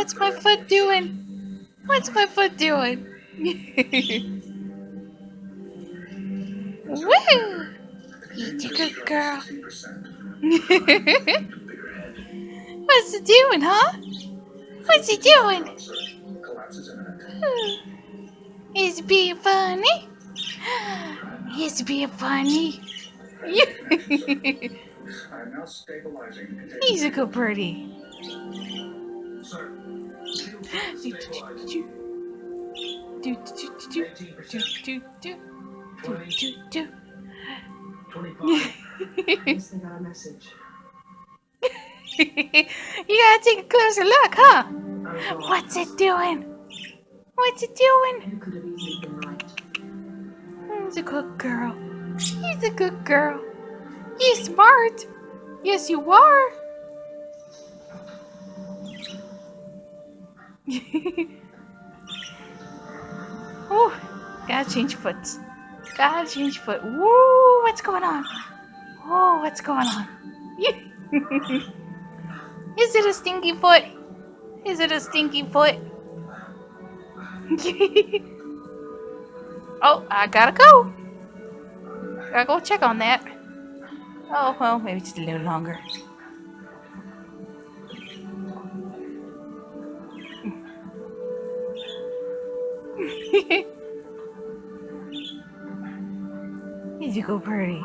What's my foot doing? What's my foot doing? Woo! He's a good girl. What's he doing, huh? What's he doing? He's being funny. He's being funny. He's a good birdie. You gotta take a closer look, huh? What's it doing? What's it doing? He's a good girl. He's a good girl. He's smart. Yes, you are. Oh, gotta change foot. Gotta change foot. Woo, what's going on? Oh, what's going on? Is it a stinky foot? Is it a stinky foot? Oh, I gotta go. Gotta go check on that. Oh, well, maybe just a little longer. He's a good birdie.